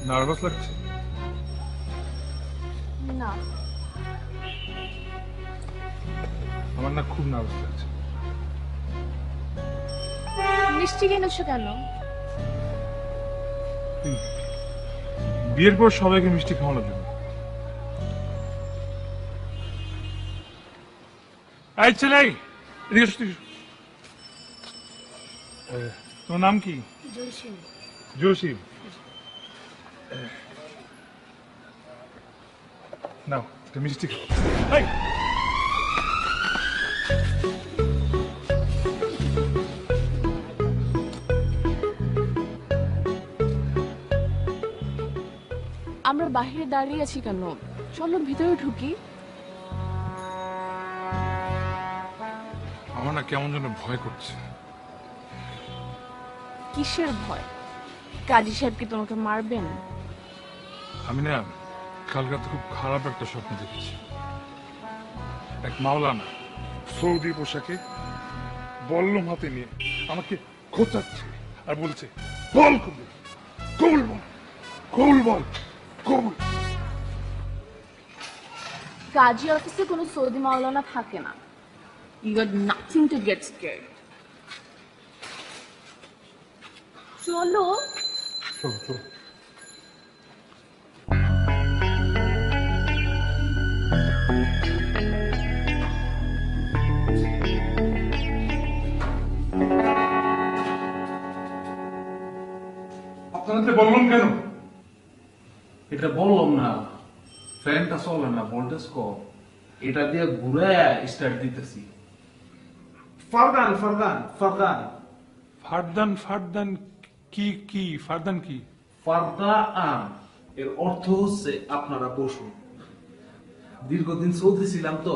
Nervous লাগছে? না। আমার না খুব নার্ভাস লাগছে। মিষ্টি কিনেছো কেন? বিয়ের পর সবাইকে মিষ্টি খাওয়ানোর জন্য। এই ছেলে, এদিকে এসো, এদিকে এসো। তোমার নাম কি? জসিম। জসিম। নাও একটা মিষ্টি খাও। এই, আমরা বাহিরে দাঁড়িয়ে আছি কেন? চলো ভিতরে ঢুকি। আমার না কেমন যেন ভয় করছে। কিসের ভয়? কাজী সাহেব কি তোমাকে মারবেন? আমি না কাল রাতে খুব খারাপ একটা স্বপ্ন দেখেছি। এক মাওলানা সৌদি পোশাকে বল্লম হাতে নিয়ে আমাকে খোঁচাচ্ছে আর বলছে, বল কবুল, কবুল বল, কবুল বল, কবুল। কাজী অফিসে কোনো সৌদি মাওলানা থাকে না। You got nothing to get scared. চলো। চলো চলো। আপনাদের বললাম কেন? এটা বললাম না, ফ্যানটা চলে না, ভোল্টেজ কম, এটা দিয়ে ঘুরে স্টার্ট দিতেছি। ফারদান ফারদান ফারদান ফারদান ফারদান কি কি ফারদান কি? ফারদা আন এর অর্থ হচ্ছে আপনারা বসুন। দীর্ঘদিন সৌদি ছিলাম তো,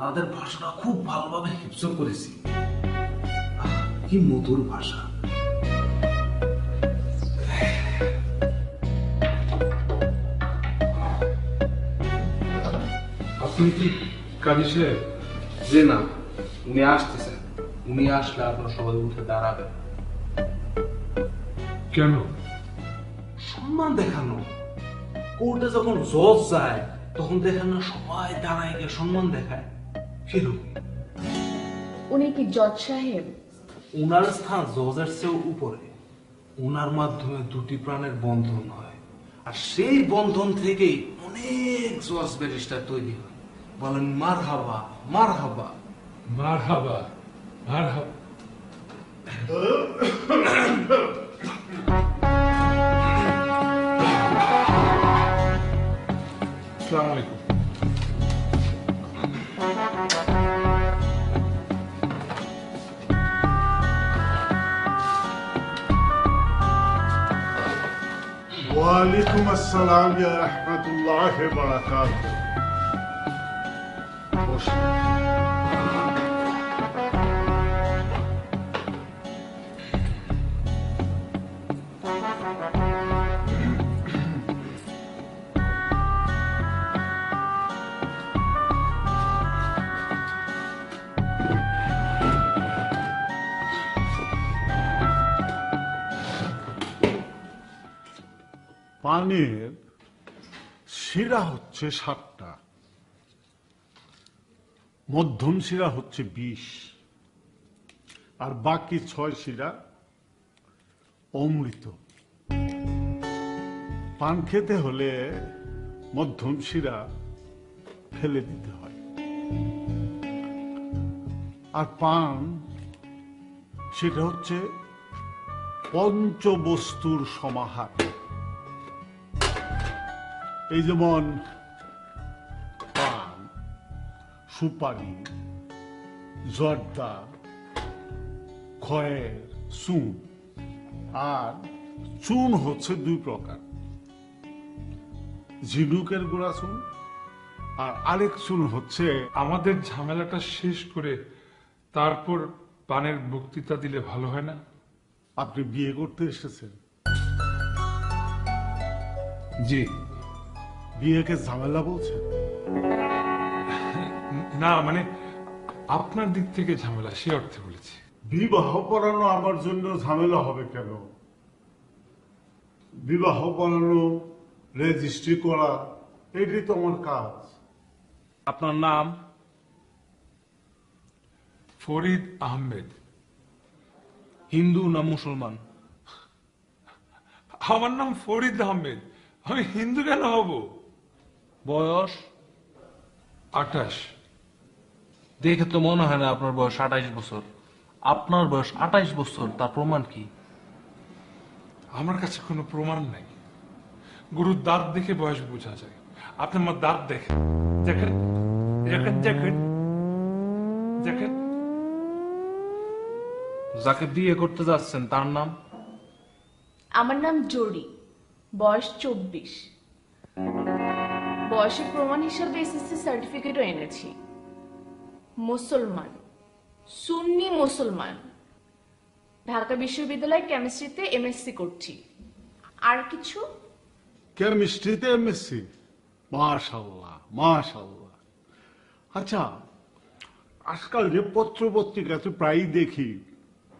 তাদের ভাষাটা খুব ভালোভাবে হিপস করেছি। কি মধুর ভাষা। আপনি কি কাজী সাহেব? যে না, উনি আসতেছেন। উনি আসলে আপনারা সবাই উঠে দাঁড়াবেন। কেন? সম্মান দেখানো। কোর্টে যখন জজ যায় তখন দেখেন না সবাই দাঁড়ায় গিয়ে সম্মান দেখায়, সেরকম। উনি কি জজ সাহেব? উনার স্থান জজের চেয়েও উপরে। উনার মাধ্যমে দুটি প্রাণের বন্ধন হয়, আর সেই বন্ধন থেকেই অনেক জজ ব্যারিস্টার তৈরি হয়। বলেন মার হাবা, মার হাবা। মারহাবা, মারহাবা। আসসালামু আলাইকুম। ওয়ালাইকুম আসসালাম ইয়া রাহমাতুল্লাহি ওয়া বারাকাতুহু। পানের শিরা হচ্ছে 7টা, মধ্যম শিরা হচ্ছে 20, আর বাকি 6 শিরা অমৃত। পান খেতে হলে মধ্যম শিরা ফেলে দিতে হয়, আর পান সেটা হচ্ছে পঞ্চবস্তুর সমাহার। এই যেমন পান, সুপারি, জর্দা, খয়ের, চুন। আর চুন হচ্ছে 2 প্রকার, ঝিনুকের গুঁড়া চুন, আর আরেক চুন হচ্ছে। আমাদের ঝামেলাটা শেষ করে তারপর পানের বক্তৃতা দিলে ভালো হয় না? আপনি বিয়ে করতে এসেছেন? জি। বিয়েকে ঝামেলা বলছেন? না, মানে আপনার দিক থেকে ঝামেলা, সে অর্থে বলেছি। বিবাহ পড়ানো আমার জন্য ঝামেলা হবে কেন? বিবাহ পড়ানো রেজিস্ট্রি করা, এটাই তো আমার কাজ। আপনার নাম? ফরিদ আহমেদ। হিন্দু না মুসলমান? আমার নাম ফরিদ আহমেদ, আমি হিন্দু কেন হব? বয়স? 28। দেখে তো মনে হয় না আপনার বয়স 28 বছর। আপনার বয়স 28 বছর, তার প্রমাণ কি? আমার কাছে কোনো প্রমাণ নাই। গরুর দাঁত দেখে বয়স বোঝা যায়। আপনি আমার দাঁত দেখেন, দেখেন দেখেন দেখেন দেখেন। যাকে বিয়ে করতে যাচ্ছেন তার নাম? আমার নাম জরি, বয়স 24। বয়সের প্রমাণ হিসাবে এসএসসি সার্টিফিকেটও এনেছি। মুসলমান, সুন্নি মুসলমান। ঢাকা বিশ্ববিদ্যালয় কেমিস্ট্রিতে এমএসসি করছি। আর কিছু? কেমিস্ট্রিতে এমএসসি? মাশাআল্লাহ মাশাআল্লাহ। আচ্ছা, আজকাল যে পত্র পত্রিকাতে প্রায়ই দেখি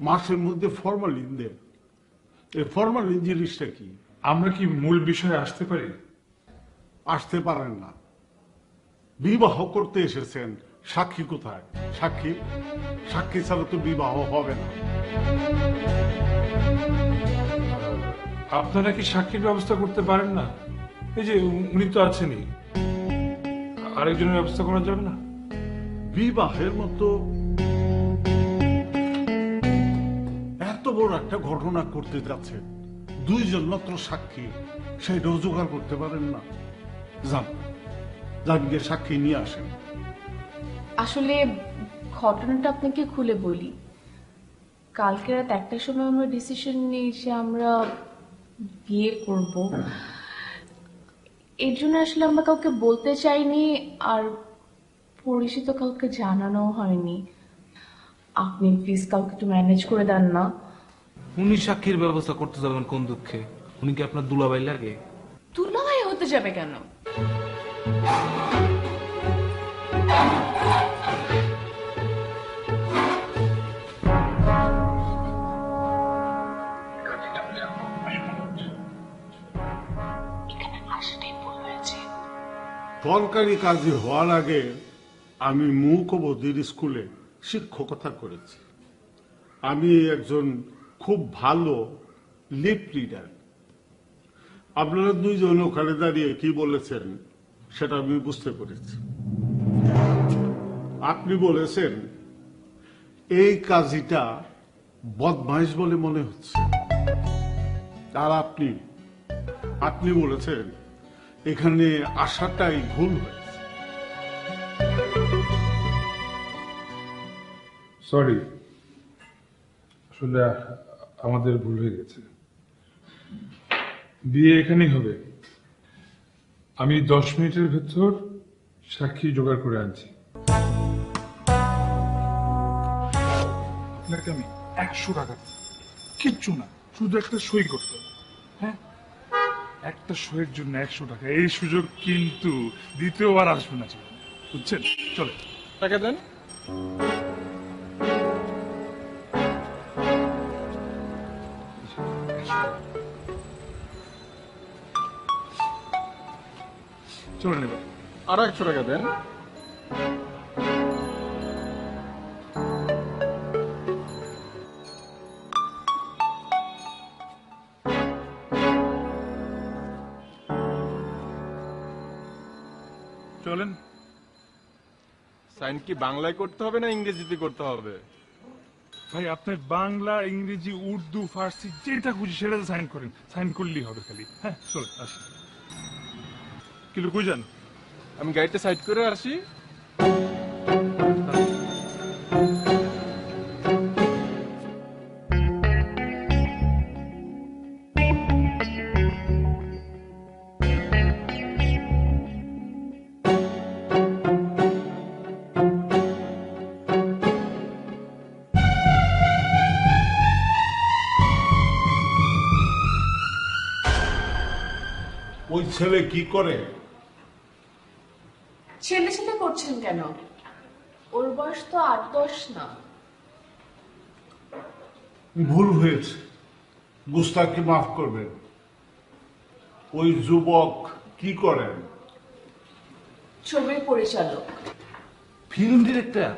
মাছের মধ্যে ফরমালিন দেয়, এই ফরমালিন জিনিসটা কি? আমরা কি মূল বিষয়ে আসতে পারি? আসতে পারেন না। বিবাহ করতে এসেছেন, সাক্ষী কোথায়? সাক্ষী সাক্ষী ছাড়া তো বিবাহ হবে না। আপনারা কি সাক্ষীর ব্যবস্থা করতে পারেন না? এই যে উনি তো আছেনই, আরেকজনের ব্যবস্থা করা যাবে না? বিবাহের মতো এত বড় একটা ঘটনা করতে যাচ্ছে, দুইজন মাত্র সাক্ষী, সেটাও জোগাড় করতে পারেন না? যান যান, গিয়ে সাক্ষী নিয়ে আসেন। আসলে ঘটনাটা আপনাকে খুলে বলি। কালকে রাত 1টার সময় আমরা ডিসিশন নিই যে আমরা বিয়ে করব। এর জন্য আসলে আমরা কাউকে বলতে চাইনি, আর পরিচিত কাউকে জানানো হয়নি। আপনি প্লিজ কাউকে একটু ম্যানেজ করে দেন না। উনি সাক্ষীর ব্যবস্থা করতে যাবেন কোন দুঃখে? উনি কি আপনার দুলাভাই লাগে? দুলাভাই হতে যাবে কেন? সরকারি কাজে হওয়ার আগে আমি মূকবধির স্কুলে শিক্ষকতা করেছি। আমি একজন খুব ভালো লিপ রিডার। আপনারা দুইজন ওখানে দাঁড়িয়ে কি বলেছেন সেটা আমি বুঝতে পেরেছি। আপনি বলেছেন এই কাজটা বদমাইশ বলে মনে হচ্ছে, আর আপনি বলেছেন এখানে আসাটাই ভুল হয়েছে। সরি, আসলে আমাদের ভুল হয়ে গেছে। বিয়ে এখানেই হবে। আমি 10 মিনিটের ভেতর সাক্ষী জোগাড় করে আনছি। আপনাকে আমি 100 টাকা দিই। কিচ্ছু না, শুধু একটা সই করতে হবে। হ্যাঁ, একটা সইয়ের জন্য 100 টাকা। এই সুযোগ কিন্তু দ্বিতীয়বার আসবে না, বুঝছেন? চলে টাকা দেন। চলে নেবেন। আর 100 টাকা দেন। চলেন। সাইন কি বাংলায় করতে হবে না ইংরেজিতে করতে হবে? ভাই, আপনি বাংলা, ইংরেজি, উর্দু, ফার্সি যেটা খুঁজি সেটাতে সাইন করেন। সাইন করলেই হবে খালি। হ্যাঁ, চলে আসি। কিলো কই যান? আমি গাড়িটা সাইড করে আসি। ওই ছেলে কি করে? ছেলে ছেলে করছেন কেন? ওর বয়স তো 8-10 না। ভুল হয়েছে, গুস্তাখকে মাফ করবেন। ওই যুবক কি করেন? ছবির পরিচালক। Film director?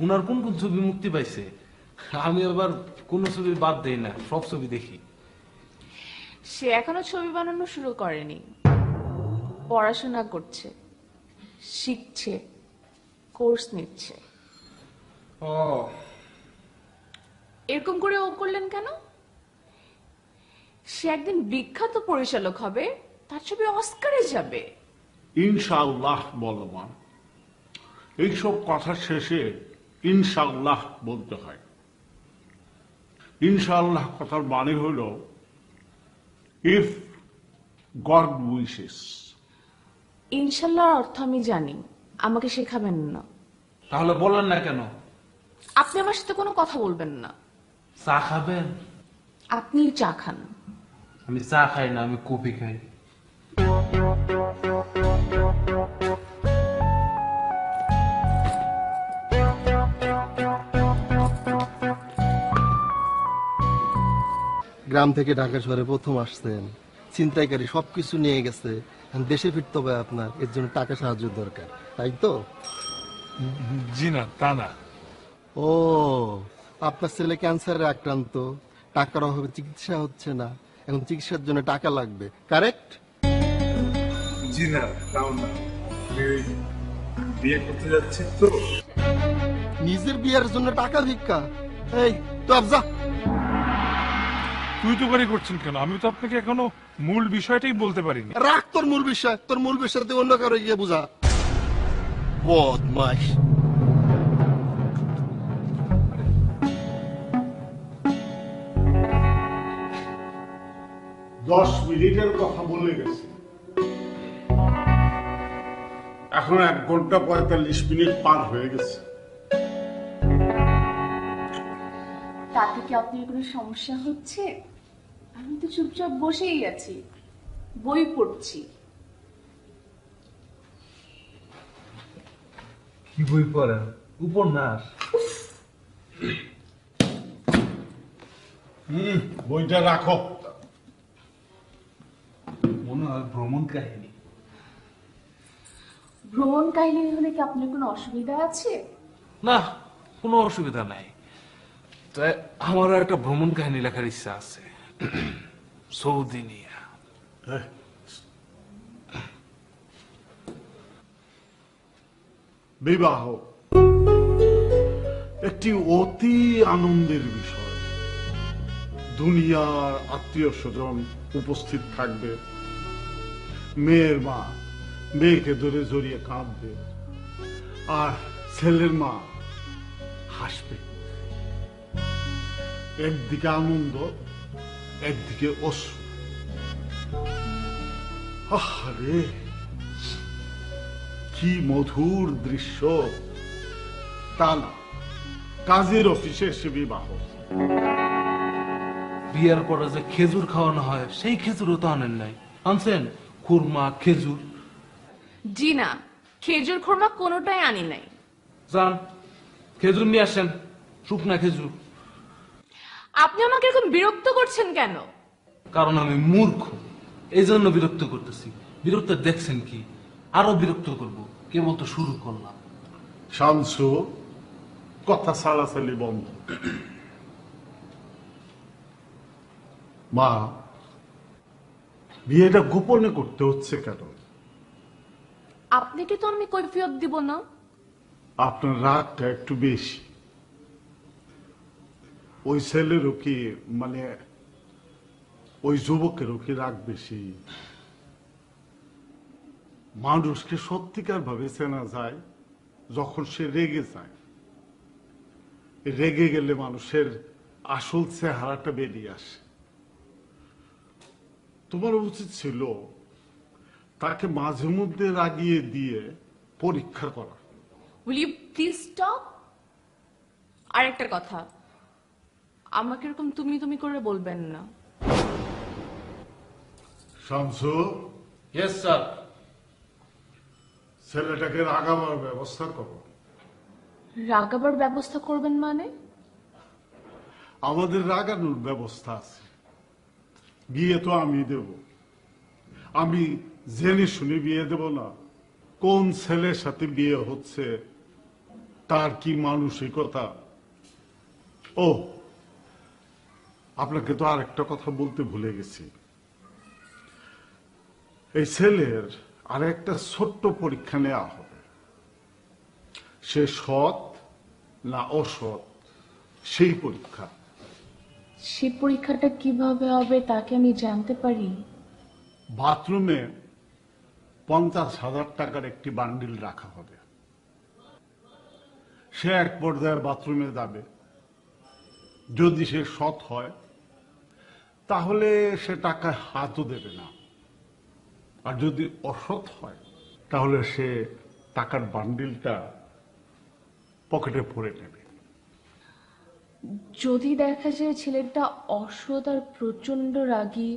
উনার কোন কোন ছবি মুক্তি পাইছে? আমি আবার কোন ছবি বাদ দেই না, সব ছবি দেখি। সে এখনো ছবি বানানো শুরু করেনি, পড়াশোনা করছে, শিখছে, কোর্স নিচ্ছে। ও, এরকম করে ও করলেন কেন? সে একদিন বিখ্যাত পরিচালক হবে, তার ছবি অস্কারে যাবে। ইনশাআল্লাহ বলো মা, এইসব কথা শেষে ইনশাআল্লাহ বলতে হয়। ইনশাআল্লাহ কথার মানে হলো ইফ গড উইশেস। ইনশাল্লাহ অর্থ আমি জানি, আমাকে শেখাবেন না। তাহলে বললেন না কেন? আপনি আমার সাথে কোনো কথা বলবেন না। চা খাবেন? আপনি চা খান। আমি চা খাই না, আমি কফি খাই। গ্রাম থেকে ঢাকা শহরে প্রথম আসছেন, ছিনতাইকারী সবকিছু নিয়ে গেছে, এখন দেশে ফিরতে হবে আপনার, এর জন্য টাকা সাহায্য দরকার, তাই তো? জি না, তা না। ও, আপনার ছেলে ক্যান্সারে আক্রান্ত, টাকার অভাবে চিকিৎসা হচ্ছে না, এখন চিকিৎসার জন্য টাকা লাগবে, কারেক্ট? জি না, তাও না। আমি ওই বিয়ে করতে যাচ্ছি তো। নিজের বিয়ের জন্য টাকা ভিক্ষা? এই তো আফজা, তুই তো গাড়ি করছেন কেন? আমি তো আপনাকে এখনো মূল বিষয়টাই বলতে পারিনি। রাখ তোর মূল বিষয়, তোর মূল বিষয় তুই অন্য কারো গিয়ে বুঝা। বদমাশ। 10 মিনিটের কথা বলে গেছে, এখন 1 ঘন্টা 45 মিনিট পার হয়ে গেছে। তাতে কি আপনার কোনো সমস্যা হচ্ছে? আমি তো চুপচাপ বসেই আছি, বই পড়ছি। কি বই পড়েন? উপন্যাস? বইটা রাখো। মনে হয় ভ্রমণ কাহিনী। ভ্রমণ কাহিনী হলে কি আপনার কোনো অসুবিধা আছে? না, কোনো অসুবিধা নাই। তাই আমারও একটা ভ্রমণ কাহিনী লেখার ইচ্ছা আছে, সৌদি নিয়ে। বিবাহ একটি অতি আনন্দের বিষয়। দুনিয়ার আত্মীয় স্বজন উপস্থিত থাকবে, মেয়ের মা মেয়েকে ধরে জড়িয়ে কাঁদবে, আর ছেলের মা হাসবে। একদিকে আনন্দ, একদিকে অশ্রু। আরে কি মধুর দৃশ্য! তা না, কাজের অফিসে এসে বিবাহ। বিয়ের পরে যে খেজুর খাওয়ানো হয়, সেই খেজুরও তো আনেন নাই। আনছেন খুরমা, খেজুর? জি না, খেজুর খুরমা কোনোটাই আনি নাই। যান খেজুর নিয়ে আসেন, শুকনা খেজুর। আপনি আমাকে এরকম বিরক্ত করছেন কেন? কারণ আমি মূর্খ, এই জন্য বিরক্ত করতেছি। বিরক্ত দেখছেন কি? আরো বিরক্ত করব, কেবল তো শুরু করলাম। শামসু, কথা সালাসালি বন্ধ। মা, বিয়েটা গোপনে করতে হচ্ছে কেন? আপনাকে তো আমি কৈফিয়ত দিব না। আপনার রাগটা একটু বেশি। ওই ছেলেরও কি, মানে ওই যুবকেরও কি রাগ বেশি? মানুষকে সত্যিকার ভাবে চেনা যায় যখন সে রেগে যায়। রেগে গেলে মানুষের আসল চেহারাটা বেরিয়ে আসে। তোমার উচিত ছিল তাকে মাঝে মধ্যে রাগিয়ে দিয়ে পরীক্ষা করা। Will you please stop? আর একটা কথা, আমাকে এরকম তুমি তুমি করে বলবেন না। Shamsu, yes sir. ছেলেটাকে রাগাবার ব্যবস্থা করো। রাগাবার ব্যবস্থা করবেন মানে? আমাদের রাগানোর ব্যবস্থা আছে, বিয়ে তো আমি দেব, আমি জেনে শুনে বিয়ে দেব না? কোন ছেলের সাথে বিয়ে হচ্ছে, তার কি মানসিকতা। ও, আপনাকে তো আরেকটা কথা বলতে ভুলে গেছি। এই ছেলের আর একটা ছোট্ট পরীক্ষা নেওয়া হবে। সে সৎ না অসৎ, সেই পরীক্ষা। সে পরীক্ষাটা কিভাবে হবে তাকে আমি জানতে পারি? বাথরুমে 50,000 টাকার একটি বান্ডিল রাখা হবে। সে এক পর্যায়ের বাথরুমে যাবে। যদি সে সৎ হয় তাহলে সে টাকায় হাতও দেবে না, আর যদি অসৎ হয় তাহলে সে টাকার বান্ডিলটা পকেটে ভরে নেবে। যদি দেখা যায় ছেলেটা অসৎ আর প্রচন্ড রাগী,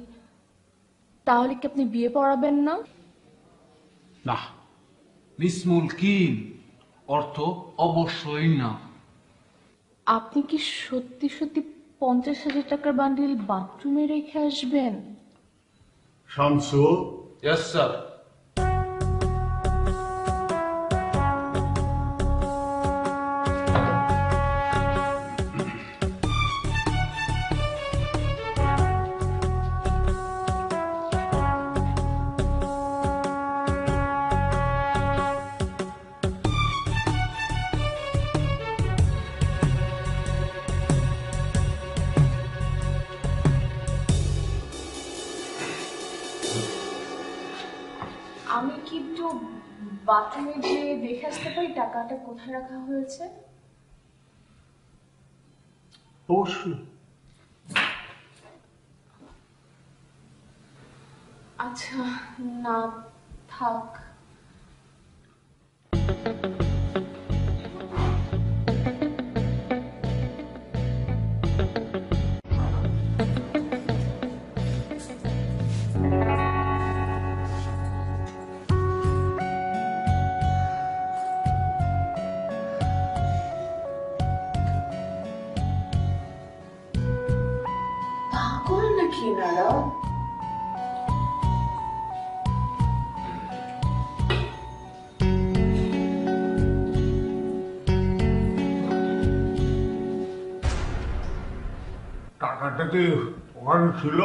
তাহলে কি আপনি বিয়ে পড়াবেন না? না, মিস মুলকিন, অর্থ অবশ্যই না। আপনি কি সত্যি সত্যি 50,000 টাকার বান্ডিল বাথরুমে রেখে আসবেন? Shamsu, yes sir. আমি কি একটু বাথরুমে গিয়ে দেখে আসতে পারি টাকাটা কোথায় রাখা হয়েছে? অবশ্যই। আচ্ছা, না থাক। পাগল নাকি এনারা? টাকাটা কি ওখানে ছিল?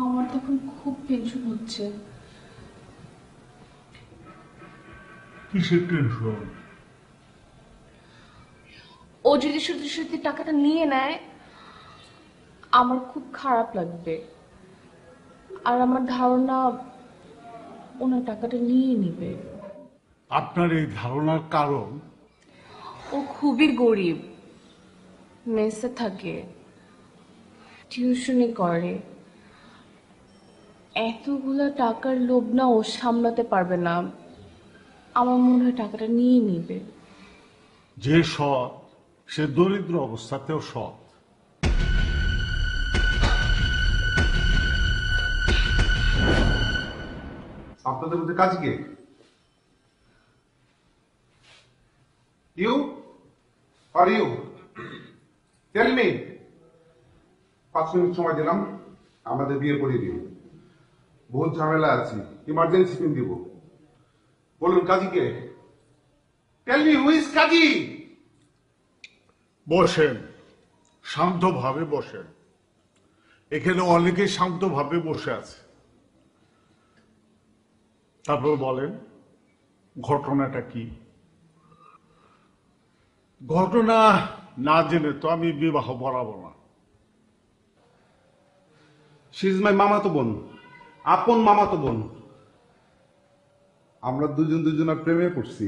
আমার তখন খুব টেনশন হচ্ছে। কিসের টেনশন? ও যদি সত্যি সত্যি টাকাটা নিয়ে নেয় আমার খুব খারাপ লাগবে, আর আমার ধারণা ওনার টাকাটা নিয়ে নিবে। আপনার এই ধারণার কারণ? ও খুবই গরিব, মেসে থাকে, টিউশনি করে। এতগুলা টাকার লোভ না ও সামলাতে পারবে না। আমার মনে হয় টাকাটা নিয়ে নিবে। যে সৎ সে দরিদ্র অবস্থাতেও সৎ। আপনাদের মধ্যে কাজ কে? You are you tell me. 5 minute সময় দিলাম, আমাদের বিয়ে করিয়ে দিন। বহুত ঝামেলা আছে, ইমার্জেন্সি পিন দিব। বলুন কাজী কে? টেল মি হু ইজ কাজী? বসেন, শান্তভাবে বসেন। এখানে অনেকেই শান্তভাবে বসে আছে। তারপর বলেন ঘটনাটা কি? ঘটনা না জেনে তো আমি বিবাহ পড়াবো না। শি ইজ মাই মামাতো বোন, আপন মামাতো বোন। আমরা দুজনের প্রেমে পড়ছি।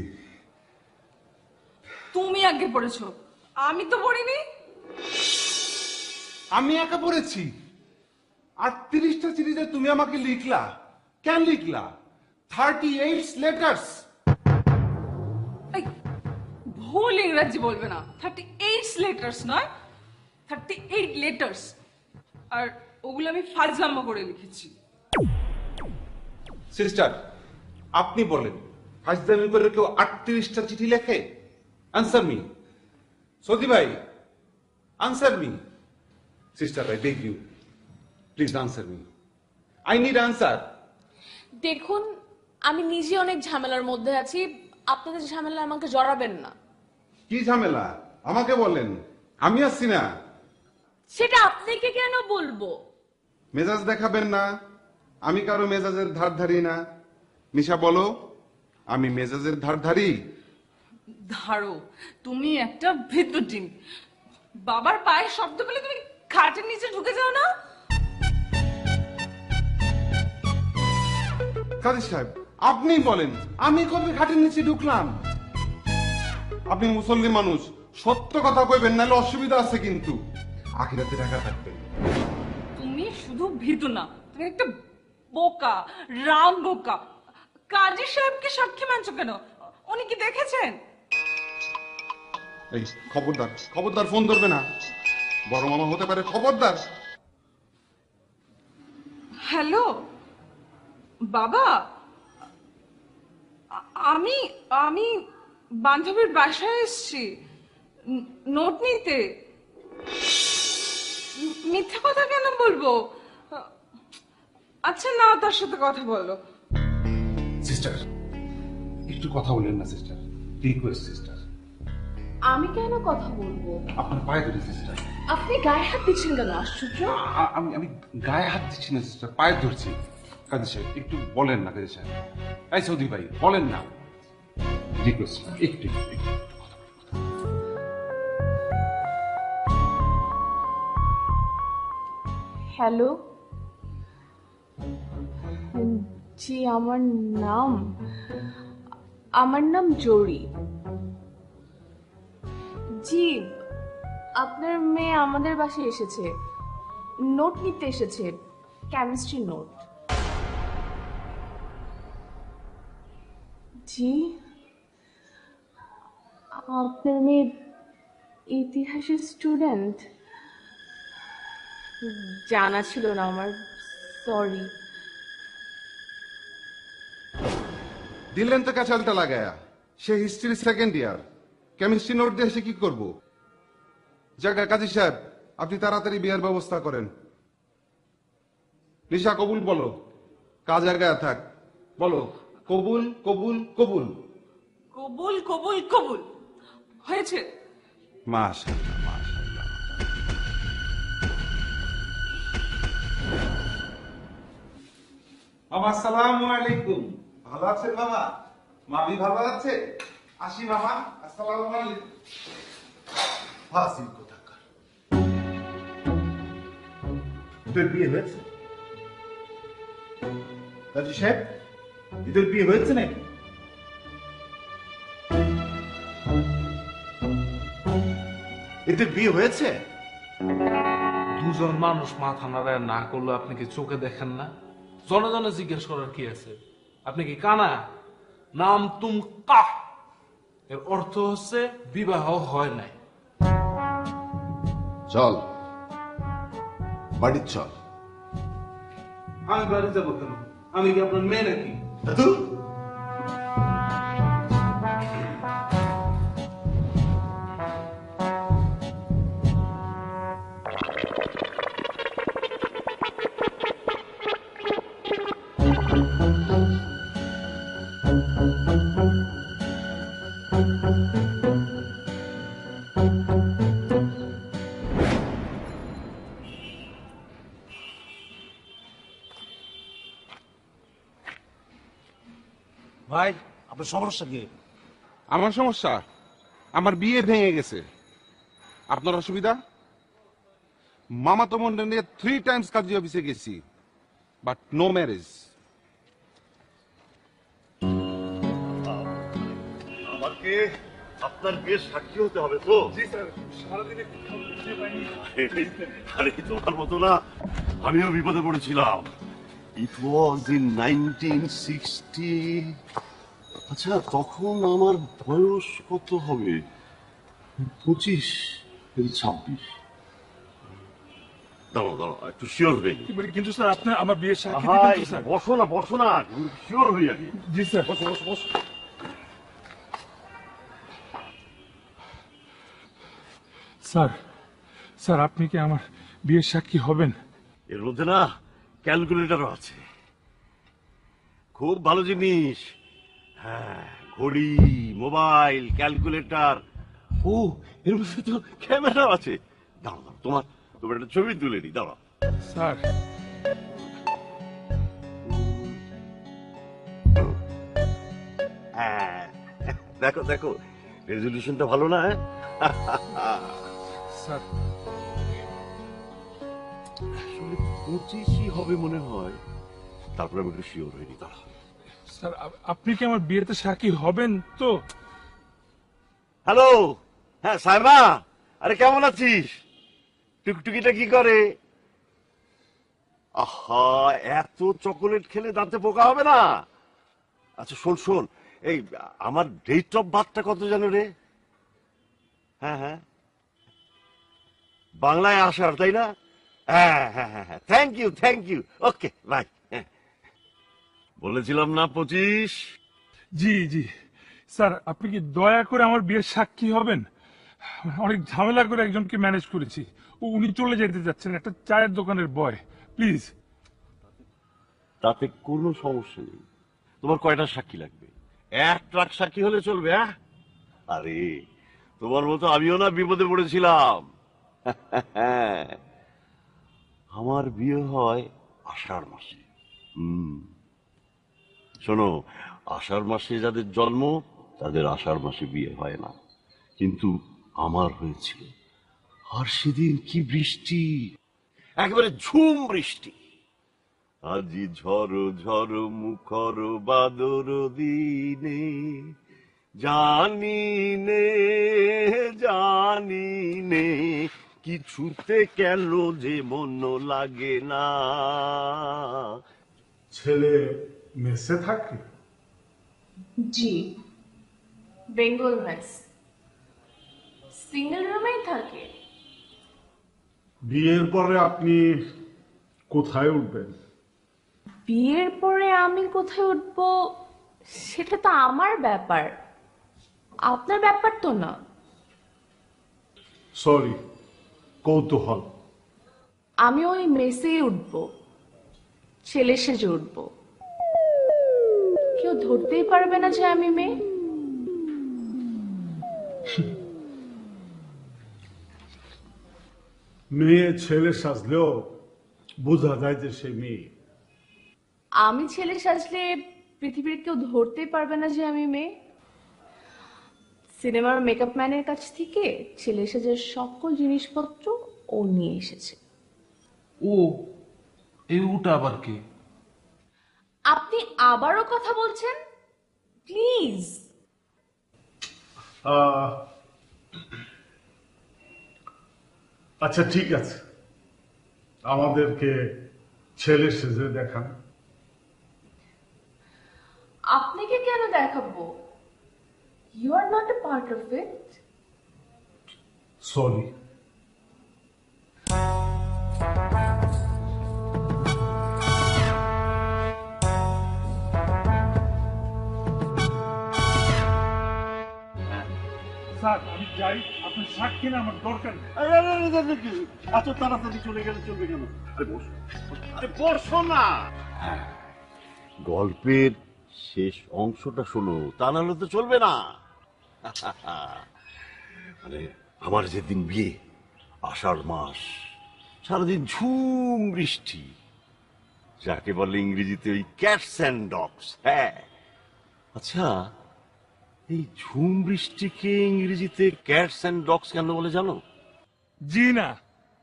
তুমি আগে পড়েছো, আমি তো পড়িনি। আমি একা পড়েছি? 38টা চিঠিতে তুমি আমাকে লিখলা, কেন লিখলা? 38 লেটার্স। এই, ভুল ইংরেজি বলবে না। 38 লেটার্স নয়, 38 লেটার্স। আর ওগুলো আমি ফাজলামো করে লিখেছি। সিস্টার, আপনি বলেন, ফাজলামি করে কেউ 38টা চিঠি লেখে? Answer me. সৌদি ভাই, answer me. Sister, I beg you, please answer me, I need answer. দেখুন, আমি নিজে অনেক ঝামেলার মধ্যে আছি, আপনাদের ঝামেলা আমাকে জড়াবেন না। কি ঝামেলা আমাকে বলেন, আমি আসছি না। সেটা আপনাকে কেন বলবো? মেজাজ দেখাবেন না, আমি কারো মেজাজের ধার ধারি না। নিশা বলো, আমি মেজাজের ধার ধারি? ধারো, তুমি একটা ভিতর ডিম। বাবার পায়ের শব্দ পেলে তুমি খাটের নিচে ঢুকে যাও না? কাজী সাহেব আপনি বলেন, আমি কবে খাটের নিচে ঢুকলাম? আপনি মুসল্লি মানুষ, সত্য কথা কইবেন, নাহলে অসুবিধা আছে কিন্তু। আখিরাতে টাকা থাকবেন। তুমি শুধু ভীতু না, তুমি একটা বোকা, রাম বোকা। কাজী সাহেবকে সাক্ষী মানছো কেন? উনি কি দেখেছেন? এই খবরদার, খবরদার ফোন ধরবে না, বড় মামা হতে পারে, খবরদার। হ্যালো বাবা, আমি আমি বান্ধবীর বাসায় এসেছি নোট নিতে। মিথ্যা কথা কেন বলবো? আচ্ছা না, তার সাথে কথা বলো। সিস্টার একটু কথা বলেন না সিস্টার, রিকোয়েস্ট সিস্টার। আমি কেন কথা বলবো? আপনার পায়ে ধরে সিস্টার। আপনি গায়ে হাত দিচ্ছেন কেন? আশ্চর্য। আমি গায়ে হাত দিচ্ছি না সিস্টার, পায়ে ধরছি। কাজী সাহেব একটু বলেন না, কাজী সাহেব। এই সৌদি ভাই বলেন না, রিকোয়েস্ট একটু একটু। হ্যালো, জি আমার নাম জরি। জি, আপনার মেয়ে আমাদের বাসায় এসেছে, নোট নিতে এসেছে, কেমিস্ট্রি নোট। জি, আপনার মেয়ে ইতিহাসের স্টুডেন্ট? জানা ছিল না আমার, সরি। দিলেন তো কাঁচালটা লাগায়া, সে history second year, chemistry note দিয়ে সে কি করবো? জায়গা কাজী সাহেব আপনি তাড়াতাড়ি বিয়ার ব্যবস্থা করেন। নিশা কবুল বলো, কাজ জায়গায় থাক, বলো কবুল কবুল কবুল। কবুল কবুল কবুল হয়েছে। মাশাআল্লাহ মাশাআল্লাহ। মামা আসসালামু আলাইকুম। ভালো আছেন মামা? মামি ভালো আছে? আসি মামা, আসসালামু আলাইকুম। ফাজিল কোথাকার। তোর বিয়ে হয়েছে কাজী সাহেব? তোর বিয়ে হয়েছে নাকি? এদের বিয়ে হয়েছে? দুজন মানুষ মাথা নাড়ায় না করলে আপনি কি চোখে দেখেন না? জনে জনে জিজ্ঞেস করার কি আছে? আপনি কি কানা? নাম তুম কাহ, এর অর্থ হচ্ছে বিবাহ হয় নাই। চল বাড়ি চল। আমি বাড়ি যাবো কেন? আমি কি আপনার মেয়ে নাকি? ভাই আপনার সমস্যা কি? আমার সমস্যা, আমার বিয়ে ভেঙে গেছে। আপনার অসুবিধা? মামা তো মন্ডল নিয়ে 3 টাইমস কাজী অফিসে গেছি, বাট নো ম্যারেজ। আমাকে আপনার বিয়ের সাক্ষী হতে হবে তো? জি স্যার, সারাদিনে খুঁজে পাইনি। আরে তোমার মতো না, আমিও বিপদে পড়েছিলাম। ইট ওয়াজ ইন 1960। আচ্ছা তখন আমার বয়স কত হবে? 25 26। দাঁড়াও দাঁড়াও একটু শিওর হয়ে নিই। কিন্তু স্যার আপনি আমার বিয়ের সাক্ষী দিবেন তো স্যার? বসো না শিওর হয়ে যাবি। জি স্যার। বসো। স্যার, স্যার আপনি কি আমার বিয়ের সাক্ষী হবেন? এর মধ্যে না ক্যালকুলেটরও আছে, খুব ভালো জিনিস। হ্যাঁ, ঘড়ি, মোবাইল, ক্যালকুলেটর, ও এর মধ্যে তো ক্যামেরাও আছে। দাঁড়াও দাঁড়াও, তোমার তোমার একটা ছবি তুলে নি, দাঁড়াও। স্যার হ্যাঁ, দেখো দেখো, রেজলিউশনটা ভালো না? স্যার আসলে 25ই হবে মনে হয়, তারপরে আমি একটু শিওর হইনি। দাঁড়াও। স্যার আপনি কি আমার বিয়েতে সাক্ষী হবেন তো? হ্যালো, হ্যাঁ সাইমা, আরে কেমন আছিস? টুকটুকিটা কি করে? আহা, এত চকোলেট খেলে দাঁতে পোকা হবে না। আচ্ছা শোন শোন, এই আমার ডেট অফ বার্থটা কত জানো রে? হ্যাঁ হ্যাঁ, বাংলায় আসার, তাই না? হ্যাঁ হ্যাঁ হ্যাঁ, thank you thank you, okay bye. বলেছিলাম না 25। জি জি স্যার, আপনি কি দয়া করে আমার বিয়ের সাক্ষী হবেন? অনেক ঝামেলা করে একজনকে ম্যানেজ করেছি, উনি চলে যেতে যাচ্ছেন, একটা চায়ের দোকানের বয়। প্লিজ। তাতে কোনো সমস্যা নেই। তোমার কয়টা সাক্ষী লাগবে? 1 ট্রাক সাক্ষী হলে চলবে? হ্যাঁ, আরে তোমার মতো আমিও না বিপদে পড়েছিলাম। আমার বিয়ে হয় আষাঢ় মাসে। শোনো, আষাঢ় মাসে যাদের জন্ম তাদের আষাঢ় মাসে বিয়ে হয় না, কিন্তু আমার হয়েছিল। আর সেদিন কি বৃষ্টি, একেবারে ঝুম বৃষ্টি। আজি ঝড়ো ঝড়ো মুখর বাদর দিনে, জানি নে কিছুতে কেন যে মন লাগে না। ছেলে মেসে থাকে? জি, বেঙ্গল মেস, সিঙ্গেল রুমেই থাকে। বিয়ের পরে আপনি কোথায় উঠবেন? বিয়ের পরে আমি কোথায় উঠবো সেটা তো আমার ব্যাপার, আপনার ব্যাপার তো না। সরি, কৌতূহল। আমি ওই মেসেই উঠবো, ছেলে সেজে উঠবো। কেউ ধরতেই পারবে না যে আমি মেয়ে। মেয়ে ছেলে সাজলেও বোঝা যায় যে সে মেয়ে। আমি ছেলে সাজলে পৃথিবীর কেউ ধরতেই পারবে না যে আমি মেয়ে। সিনেমার মেকআপ ম্যানের কাছ থেকে ছেলে সাজার সকল জিনিসপত্র ও নিয়ে এসেছে। ও, এই ওটা আবার কে? আপনি আবারও কথা বলছেন, প্লিজ। আচ্ছা ঠিক আছে, আমাদেরকে ছেলে সেজে দেখান। আপনাকে কেন দেখাবো? You are not a part of it. Sorry. Sir আমি যাই, আপনার সাক্ষী না আমার দরকার নেই। এত তাড়াতাড়ি চলে গেলে চলবে কেন? আরে বসো, আরে বসো না। গল্পের শেষ অংশটা শোনো, তা নাহলে তো চলবে না। মানে আমার যেদিন বিয়ে, আষাঢ় মাস, সারাদিন ঝুম বৃষ্টি, যাকে বলে ইংরেজিতে ওই ক্যাটস অ্যান্ড ডগস। হ্যাঁ, আচ্ছা এই ঝুম বৃষ্টিকে ইংরেজিতে ক্যাটস অ্যান্ড ডগস কেন বলে জানো? জি না,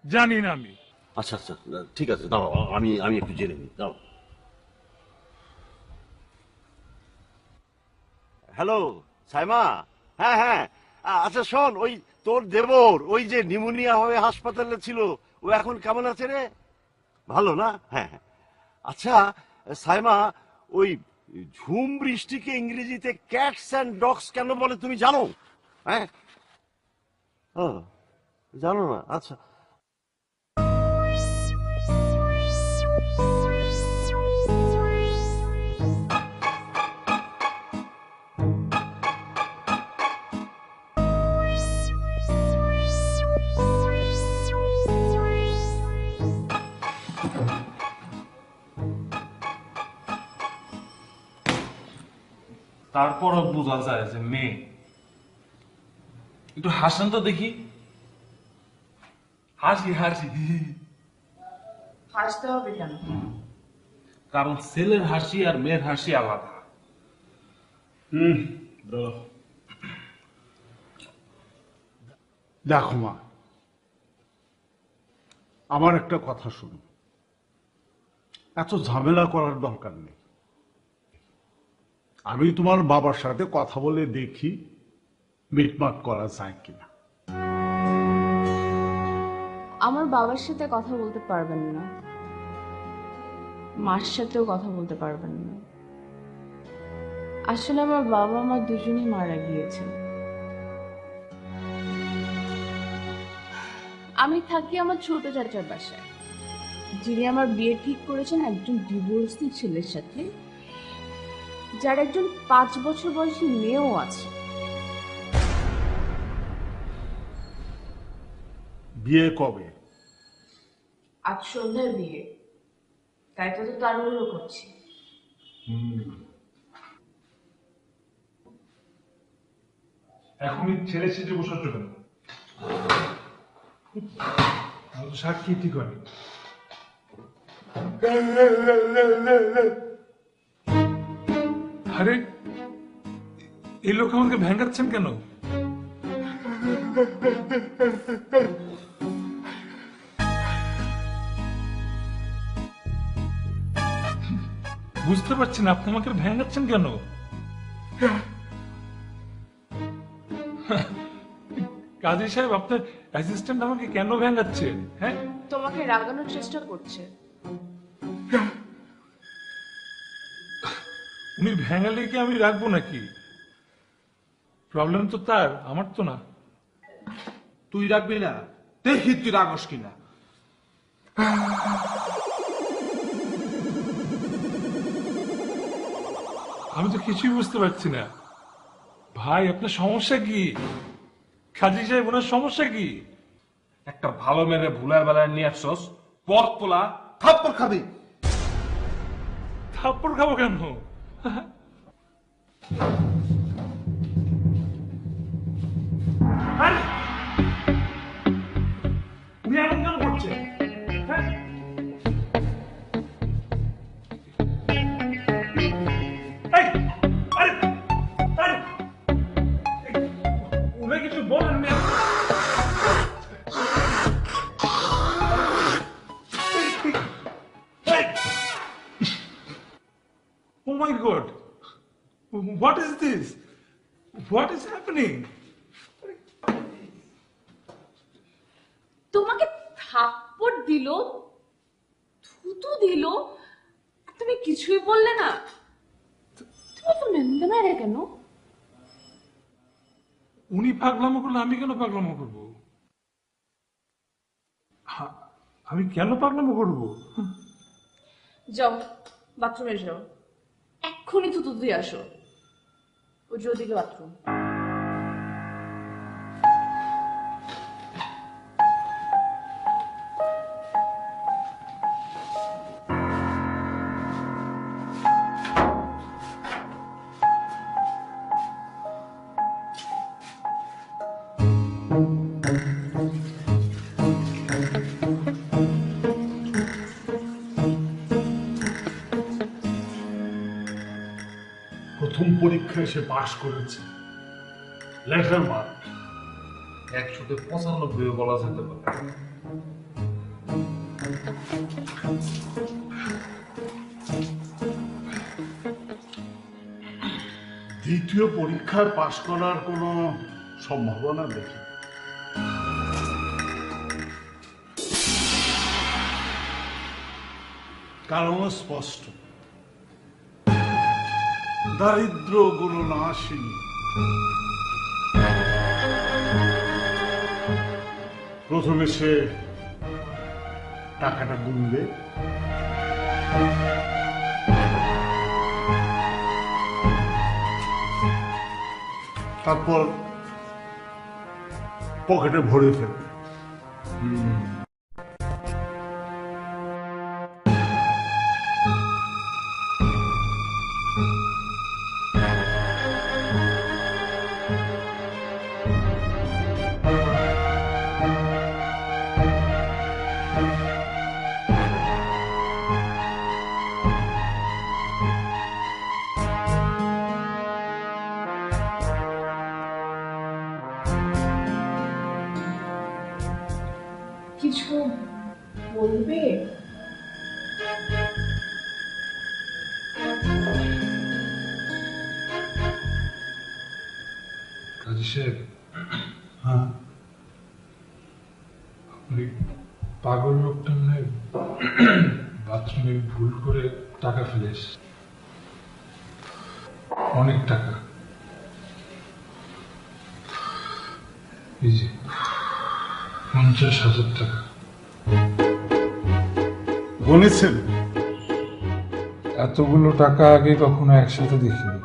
জানি না আমি। আচ্ছা আচ্ছা, ঠিক আছে, দাঁড়াও, আমি একটু জেনে নিই, দাঁড়াও। হ্যালো সাইমা, হ্যাঁ হ্যাঁ, আচ্ছা শোন, ওই তোর দেবর ওই যে নিউমোনিয়া হয়ে হাসপাতালে ছিল, ও এখন কেমন আছে রে? ভালো না? হ্যাঁ হ্যাঁ। আচ্ছা সাইমা, ওই ঝুম বৃষ্টিকে ইংরেজিতে ক্যাটস অ্যান্ড ডগস কেন বলে তুমি জানো? হ্যাঁ, জানো না? আচ্ছা। তারপরও বোঝা যায় যে মেয়ে। একটু হাসেন তো দেখি। হাসি হাসি। হাসতে হবে কেন? কারণ ছেলের হাসি আর মেয়ের হাসি আলাদা। দেখো মা, আমার একটা কথা শুনো, এত ঝামেলা করার দরকার নেই। আমি তোমার বাবার সাথে কথা বলে দেখি মিটমাট করা যায় কিনা। আমার বাবার সাথে কথা বলতে পারবেন না, মার সাথেও কথা বলতে পারবেন না। আসলে আমার বাবা মা দুজনেই মারা গিয়েছেন। আমি থাকি আমার ছোট চাচার বাসায়, যিনি আমার বিয়ে ঠিক করেছেন একজন ডিভোর্সি ছেলের সাথে, যার একজন 5 বছর বয়সী মেয়েও আছে। বিয়ে কবে? আজ সন্ধ্যার বিয়ে, তাই তো তাড়াহুড়ো করছি। এখনই ছেলে সেজে বসাচ্ছ কেন? সাক্ষী ঠিক হয়নি। আরে এই লোক আমাকে ভেঙ্গাচ্ছেন কেন? বুঝতে পারছি না আপনি আমাকে ভেঙ্গাচ্ছেন কেন? কাজী সাহেব, আপনার অ্যাসিস্ট্যান্ট আমাকে কেন ভেঙ্গাচ্ছেন? হ্যাঁ, তোমাকে রাগানোর চেষ্টা করছে। উনি ভেঙালে কি আমি রাখবো নাকি? প্রবলেম তো তার, আমার তো না। তুই রাখবি না, দেখি তুই রাগস কিনা। আমি তো কিছুই বুঝতে পারছি না। ভাই, আপনার সমস্যা কি? কাজী সাহেব, ওনার সমস্যা কি? একটা ভালো মেরে ভুলার বেলায় নিয়ে আসছস, পথ পোলা থাপ্পড় খাবি। থাপ্পড় খাবো কেন? আরে, উনি এমন কেন করছেন? হ্যাঁ? এই, আরে, আরে, এই, উনি কিছু বলেন না। Hey! Oh my God! What is this? What is happening? তোমাকে থাপ্পড় দিল, থুতু দিল, আর তুমি কিছুই বললে না। তুমি তো মেন্দে মেরে কেন? উনি পাগলামো করলে আমি কেন পাগলামো করবো? আমি কেন পাগলামো করবো? যাও বাথরুমে যাও, এক্ষুনি থুতু দিয়ে আসো। ওই ওদিকে বাথরুম। প্রথম পরীক্ষায় সে পাশ করেছে, লেটার মার্ক 195 বলা যেতে পারে। দ্বিতীয় পরীক্ষার পাশ করার কোনো সম্ভাবনা দেখি। কারণ স্পষ্ট, দারিদ্র গুলো নাশিনী। প্রথমে সে টাকাটা গুনবে, তারপর পকেটে ভরে ফেলবে। কিছু বলবে? কাজী সাহেব, হ্যাঁ, ওই পাগল লোকটা মনে হয় বাথরুমে ভুল করে টাকা ফেলে এসেছে। অনেক টাকা। এই যে 50,000 টাকা। বলেছেন এতগুলো টাকা আগে কখনো একসাথে দেখিনি,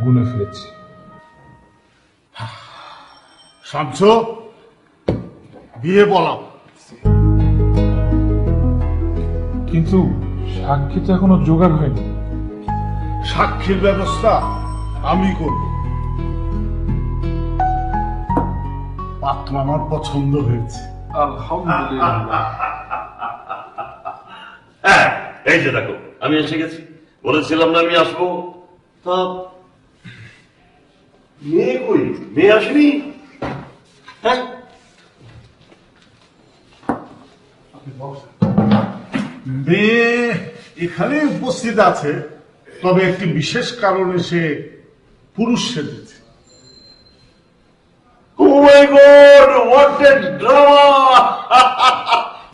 গুনে ফেলেছি। শামসু, বিয়ে বলাও। কিন্তু সাক্ষী তো এখনো জোগাড় হয়নি। সাক্ষীর ব্যবস্থা আমি করব। পাত্র আমার পছন্দ হয়েছে। আলহামদুলিল্লাহ। হ্যাঁ, এই যে দেখো আমি এসে গেছি। বলেছিলাম না আমি আসবো। তা মেয়ে কই? মেয়ে আসেনি? হ্যাঁ, মেয়ে এখানে উপস্থিত আছে, তবে একটি বিশেষ কারণে সে পুরুষ সেজেছে। Oh my God, what a drama!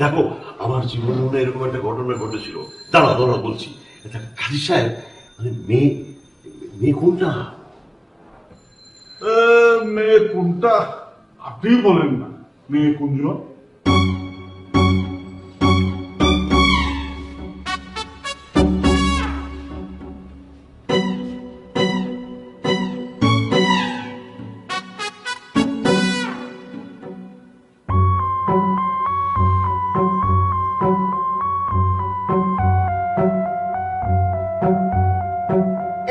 দেখো আমার জীবনে মনে এরকম একটা ঘটনা ঘটেছিল। দাঁড়া দাঁড়া বলছি। কাজী সাহেব, মানে মেয়ে কোনটা? মেয়ে কোনটা আপনি বলেন না। মেয়ে কোনজন?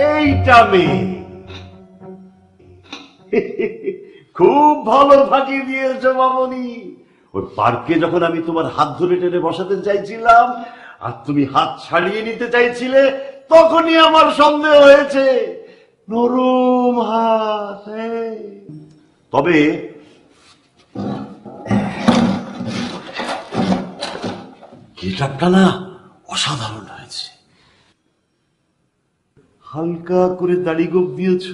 এইটা মেয়ে। খুব ভালো ফাঁকি দিয়েছো মামনি। ওই পার্কে যখন আমি তোমার হাত ধরে টেনে বসাতে চাইছিলাম আর তুমি হাত ছাড়িয়ে নিতে চাইছিলে, তখনই আমার সন্দেহ হয়েছে। নরম হাত। তবে গেটআপটা না অসাধারণ হয়েছে। হালকা করে দাড়ি গোপ দিয়েছ।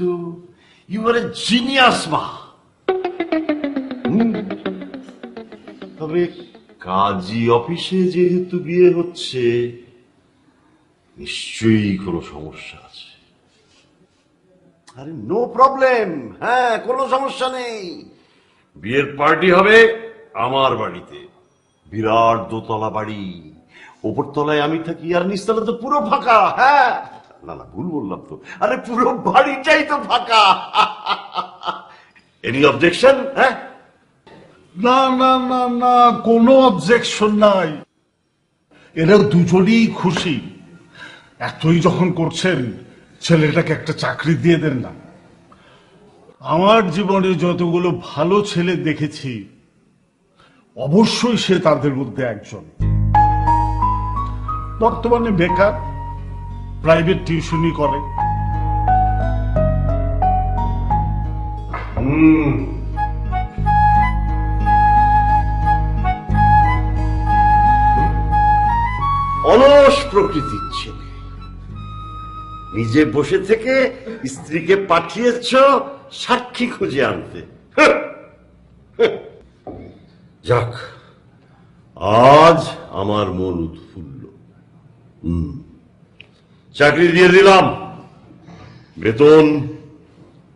ইউ আর এ জিনিয়াস মা। তবে কাজী অফিসে যেহেতু বিয়ে হচ্ছে, নিশ্চয়ই কোনো সমস্যা আছে। আরে নো প্রবলেম। হ্যাঁ, কোনো সমস্যা নেই। বিয়ের পার্টি হবে আমার বাড়িতে। বিরাট দোতলা বাড়ি, ওপর তলায় আমি থাকি আর নিচতলা তো পুরো ফাঁকা। হ্যাঁ, না না ভুল বললাম তো। আরে পুরো বাড়িটাই তো ফাঁকা। Any objection? হ্যাঁ, না না না না, কোনো অবজেকশন নাই। এরা দুজনেই খুশি। এতই যখন করছেন, ছেলেটাকে একটা চাকরি দিয়ে দেন না। আমার জীবনে যতগুলো ভালো ছেলে দেখেছি, অবশ্যই সে তাদের মধ্যে একজন। বর্তমানে বেকার, প্রাইভেট টিউশনি করে। অলস প্রকৃতির ছেলে। নিজে বসে থেকে স্ত্রীকে পাঠিয়েছ সাক্ষী খুঁজে আনতে। যাক, আজ আমার মন উৎফুল্ল। চাকরি দিয়ে দিলাম। বেতন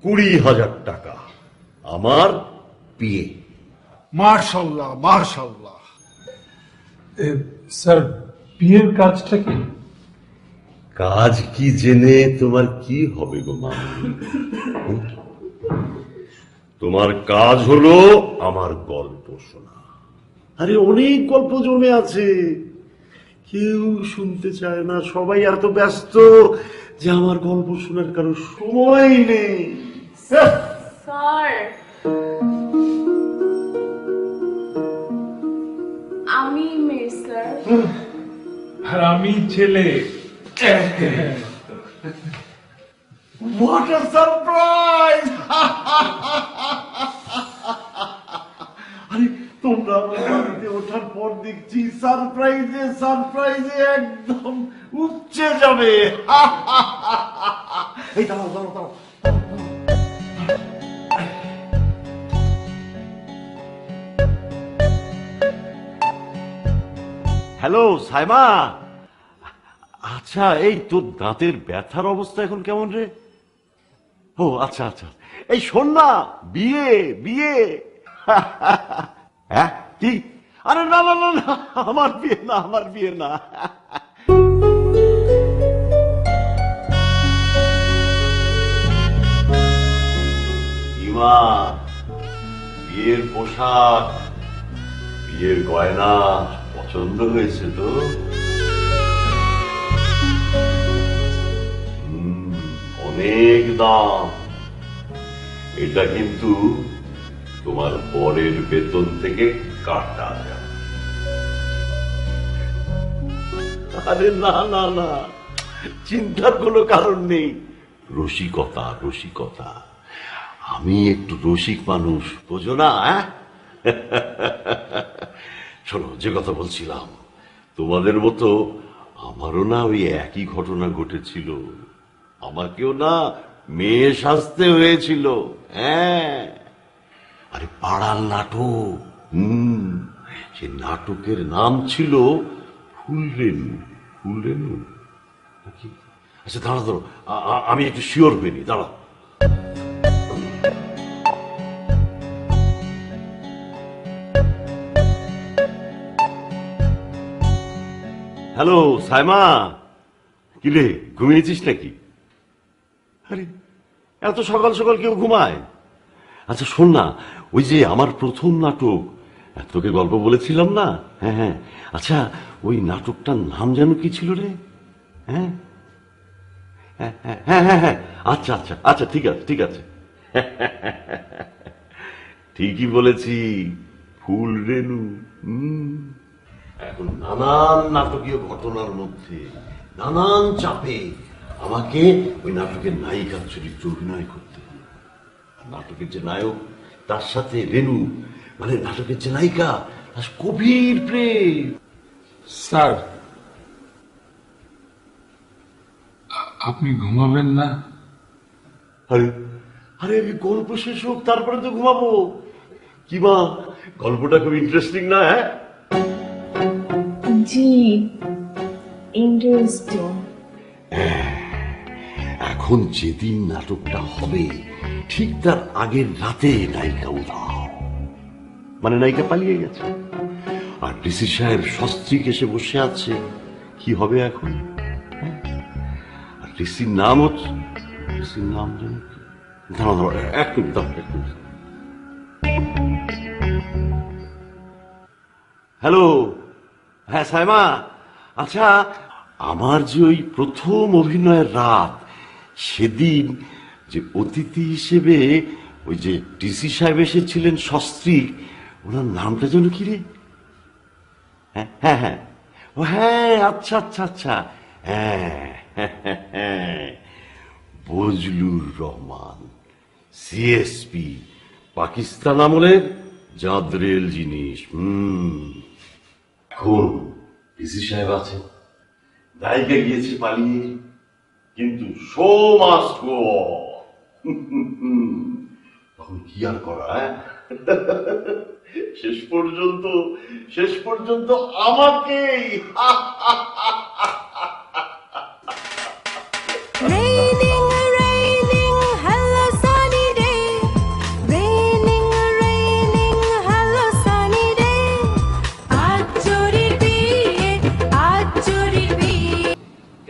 20,000 টাকা। আমার বিয়ে। মার্শাল্লাহ মার্শাল্লাহ। স্যার, বিয়ের কাজটা কি? কাজ কি জেনে তোমার কি হবে গো মামনি? তোমার কাজ হলো আমার গল্প শোনা। আরে অনেক গল্প জমে আছে, কেউ শুনতে চায় না। সবাই এত ব্যস্ত যে আমার গল্প শোনার কারো সময় নেই। স্যার, আমি মেয়ে স্যার। আর আমি ছেলে। What a surprise! আরে তোমরা বাড়িতে ওঠার পর দেখছি সারপ্রাইজে সারপ্রাইজে একদম উপচে যাবে। এই দাঁড়াও দাঁড়াও দাঁড়াও। হ্যালো সাইমা, আচ্ছা এই তোর দাঁতের ব্যথার অবস্থা এখন কেমন রে? ও আচ্ছা আচ্ছা, এই শোন না, বিয়ে বিয়ে। হ্যাঁ কি? আরে না না না না, আমার বিয়ে না, আমার বিয়ে না। ইমা, বিয়ের পোশাক, বিয়ের গয়না পছন্দ হয়েছে তো? অনেক দাম। এটা কিন্তু তোমার বরের বেতন থেকে কাটা যাবে। আরে না না না, চিন্তার কোনো কারণ নেই। রসিকতা রসিকতা, আমি একটু রসিক মানুষ, বোঝো না? শোনো, যে কথা বলছিলাম, তোমাদের মতো আমারও না ওই একই ঘটনা ঘটেছিল। আমাকেও না মেয়ে সাজতে হয়েছিল। হ্যাঁ, আরে পাড়ার নাটক। সে নাটকের নাম ছিল ফুলরেনু। ফুলরেনু নাকি? আচ্ছা দাঁড়া দাঁড়ো, আমি একটু শিওর হইনি, দাঁড়া। হ্যালো সাইমা, কিরে ঘুমিয়েছিস নাকি? আরে এত সকাল সকাল কেউ ঘুমায়? আচ্ছা শোন না, ওই যে আমার প্রথম নাটক, তোকে গল্প বলেছিলাম না? হ্যাঁ হ্যাঁ, আচ্ছা ওই নাটকটার নাম যেন কি ছিল রে? হ্যাঁ হ্যাঁ হ্যাঁ হ্যাঁ হ্যাঁ, আচ্ছা আচ্ছা আচ্ছা, ঠিক আছে ঠিক আছে। ঠিকই বলেছি, ফুলরেনু। এখন নানান নাটকীয় ঘটনার মধ্যে, নানান চাপে আমাকে ওই নাটকের নায়িকার চরিত্র অভিনয় করতে হবে। নাটকের যে নায়ক, তার সাথে রেনু, মানে নাটকের যে নায়িকা, তার গভীর প্রেম। স্যার, আপনি ঘুমাবেন না? আরে আরে গল্প শেষ হোক, তারপরে তো ঘুমাবো। কি মা, গল্পটা খুব ইন্টারেস্টিং না? হ্যাঁ জি, ইন্টারেস্টিং। এখন যেদিন নাটকটা হবে, ঠিক তার আগের রাতে নায়িকা উধাও, মানে নায়িকা পালিয়ে গেছে, আর ডিসি সাহেব সস্ত্রীক এসে বসে আছে। কি হবে এখন? আর ডিসির নাম হচ্ছে, ডিসির নাম যেন কি? দাঁড়া দাঁড়া, এক মিনিট দাঁড়া, এক মিনিট। হ্যালো, হ্যাঁ সাইমা, আচ্ছা আমার যে ওই প্রথম অভিনয়ের রাত, সেদিন যে অতিথি হিসেবে ওই যে ডিসি সাহেব এসেছিলেন সস্ত্রীক, ওনার নামটা যেন কি রে? হ্যাঁ হ্যাঁ হ্যাঁ, ও হ্যাঁ, আচ্ছা আচ্ছা আচ্ছা, হ্যাঁ হ্যাঁ, বজলুর রহমান, সিএসপি, পাকিস্তান আমলের জাদরেল জিনিস। এখন ডিসি সাহেব আছেন, নায়িকা গিয়েছে পালিয়ে, কিন্তু শো মাস্ট গো অন। তখন কি আর করা? শেষ পর্যন্ত আমাকেই।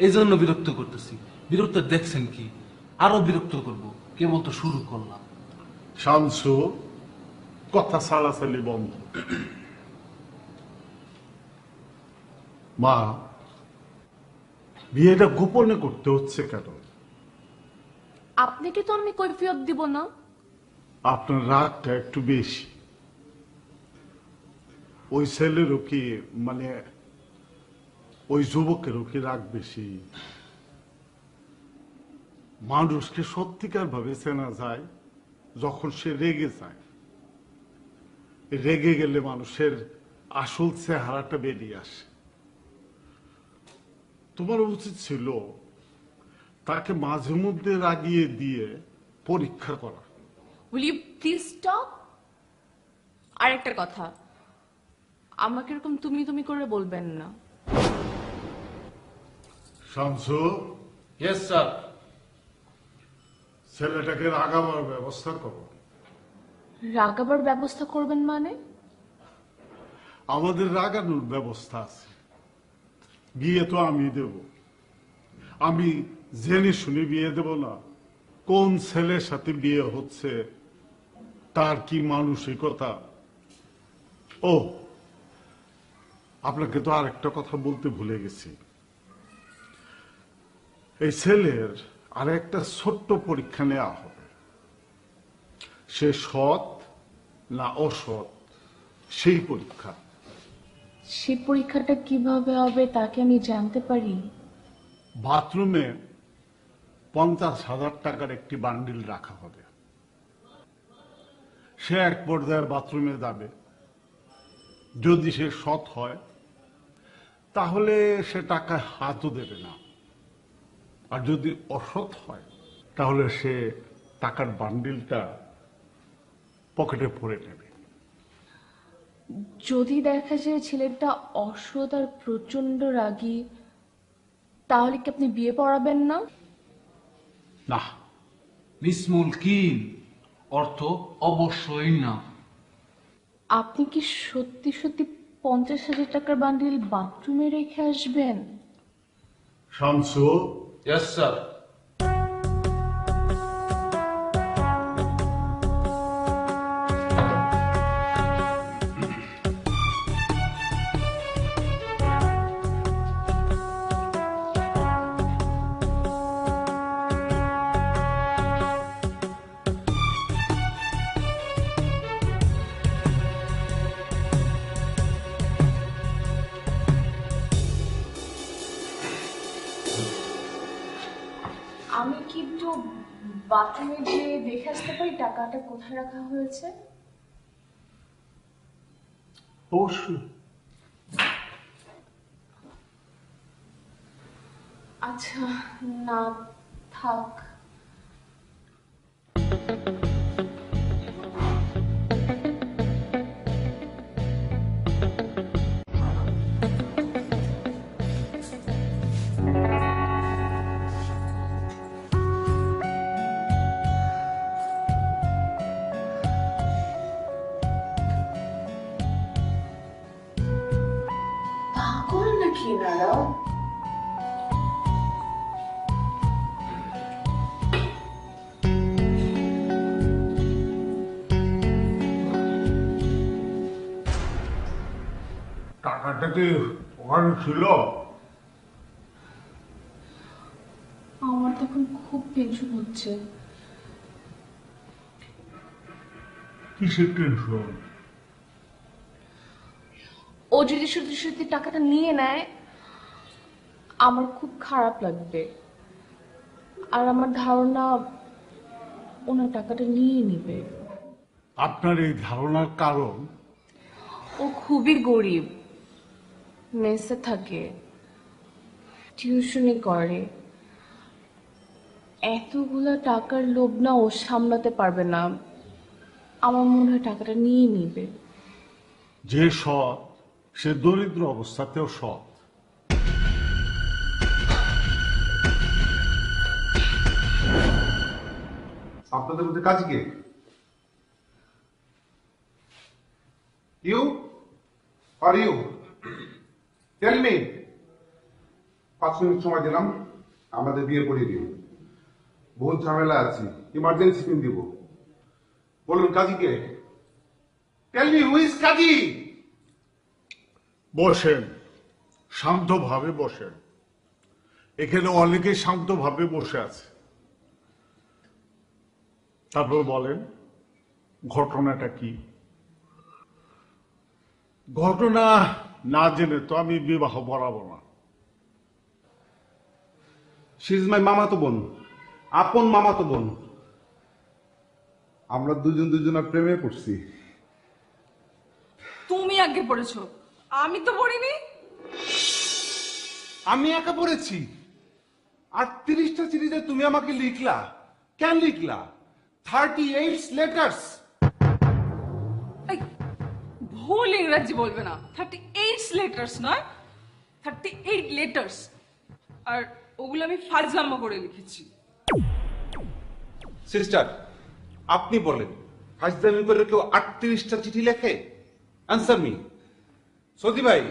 এই জন্য বিরক্ত করতেছি। বিরক্ত দেখছেন কি? আরো বিরক্ত করব, কেবল তো শুরু করলাম। শামসু, কথা সালাসালি বন্ধ। মা, বিয়েটা গোপনে করতে হচ্ছে কেন? আপনাকে তো আমি কৈফিয়ত দিব না। আপনার রাগটা একটু বেশি। ওই ছেলেরও কি, মানে ওই যুবকেরও কি রাগ বেশি? মানুষকে সত্যিকার ভাবে চেনা যায় যখন সে রেগে যায়। রেগে গেলে মানুষের আসল চেহারাটা বেরিয়ে আসে। তোমার উচিত ছিল তাকে মাঝে মধ্যে রাগিয়ে দিয়ে পরীক্ষা করা। Will you please stop? আর একটা কথা, আমাকে এরকম তুমি তুমি করে বলবেন না। Shamsu, yes sir. ছেলেটাকে রাগাবার ব্যবস্থা করো। রাগাবার ব্যবস্থা করবেন মানে? আমাদের রাগানোর ব্যবস্থা আছে। বিয়ে তো আমি দেব। আমি জেনে শুনে বিয়ে দেব না? কোন ছেলের সাথে বিয়ে হচ্ছে, তার কি মানসিকতা। ও, আপনাকে তো আরেকটা কথা বলতে ভুলে গেছি। এই ছেলের আর একটা ছোট্ট পরীক্ষা নেওয়া হবে। সে সৎ না অসৎ, সেই পরীক্ষা। সে পরীক্ষাটা কিভাবে হবে তা কি আমি জানতে পারি? বাথরুমে 50,000 টাকার একটি বান্ডিল রাখা হবে। সে এক পর্যায়ের বাথরুমে যাবে। যদি সে সৎ হয় তাহলে সে টাকায় হাতও দেবে না, আর যদি অসৎ হয় তাহলে সে টাকার বান্ডিলটা পকেটে ভরে নেবে। যদি দেখা যায় ছেলেটা অসৎ আর প্রচন্ড রাগী, তাহলে কি আপনি বিয়ে পড়াবেন না? না। মিস মুলকিন, অর্থ অবশ্যই না। আপনি কি সত্যি সত্যি 50,000 টাকার বান্ডিল বাথরুমে রেখে আসবেন? Shamsu, yes sir. আমি কি একটু বাথরুমে গিয়ে দেখে আসতে পারি টাকাটা কোথায় রাখা হয়েছে? অবশ্যই। আচ্ছা, না থাক। পাগল নাকি এনারা? টাকাটা কি ওখানে ছিল? আমার তখন খুব টেনশন হচ্ছে। কিসের টেনশন? ও যদি সত্যি সত্যি টাকাটা নিয়ে নেয়, আমার খুব খারাপ লাগবে। আর আমার ধারণা ওনার টাকাটা নিয়ে নিবে। আপনার এই ধারণার কারণ? ও খুবই গরিব, মেসে থাকে, টিউশনি করে। এতগুলা টাকার লোভ না ও সামলাতে পারবে না। আমার মনে হয় টাকাটা নিয়ে নিবে। যে সৎ সে দরিদ্র অবস্থাতেও সৎ। আপনাদের মধ্যে কাজ কে? You are you tell me. 5 minute সময় দিলাম, আমাদের বিয়ে পড়িয়ে দিন। বহুত ঝামেলা আছে, ইমার্জেন্সি পিন দিব। বলুন কাজী কে? টেল মি হু ইজ কাজী? বসেন, শান্তভাবে বসেন। এখানে অনেকেই শান্তভাবে বসে আছে। তারপর বলেন ঘটনাটা কি? ঘটনা না জেনে তো আমি বিবাহ পড়াবো না। শি ইজ মাই মামাতো বোন, আপন মামাতো বোন। আমরা দুজনের প্রেমে পড়ছি। তুমি আগে পড়েছো, আমি তো পড়িনি। আমি একা পড়েছি? 38টা চিঠিতে তুমি আমাকে লিখলা, কেন লিখলা? 38 লেটার্স। এই, ভুল ইংরেজি বলবে না। 38 লেটার্স নয়, 38 লেটার্স। আর ওগুলো আমি ফাজলামো করে লিখেছি। সিস্টার, আপনি বলেন, ফাজলামি করে কেউ 38টা চিঠি লেখে? Answer me. সৌদি ভাই,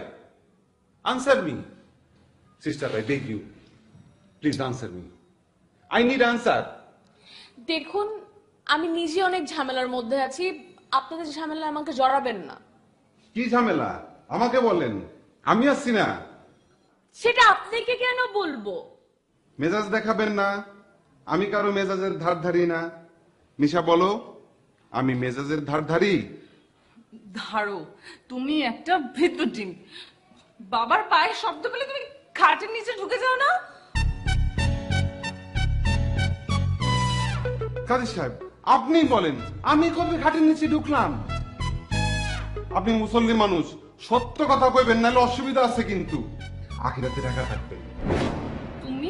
answer me. Sister, I beg you, please answer me. I need answer. দেখুন, আমি নিজে অনেক ঝামেলার মধ্যে আছি, আপনাদের ঝামেলা আমাকে জড়াবেন না। কি ঝামেলা আমাকে বলেন, আমি আসছি না। সেটা আপনাকে কেন বলবো? মেজাজ দেখাবেন না, আমি কারো মেজাজের ধার ধারি না। নিশা বলো, আমি মেজাজের ধার ধারি? ধারো, তুমি একটা ভীতু ডিম। বাবার পায়ের শব্দ পেলে তুমি খাটের নিচে ঢুকে যাও না? কাজী সাহেব, আপনি বলেন, আমি কবে খাটের নিচে ঢুকলাম? আপনি মুসল্লি মানুষ, সত্য কথা কইবেন, নাহলে অসুবিধা আছে কিন্তু। আখিরাতে টাকা থাকবে। তুমি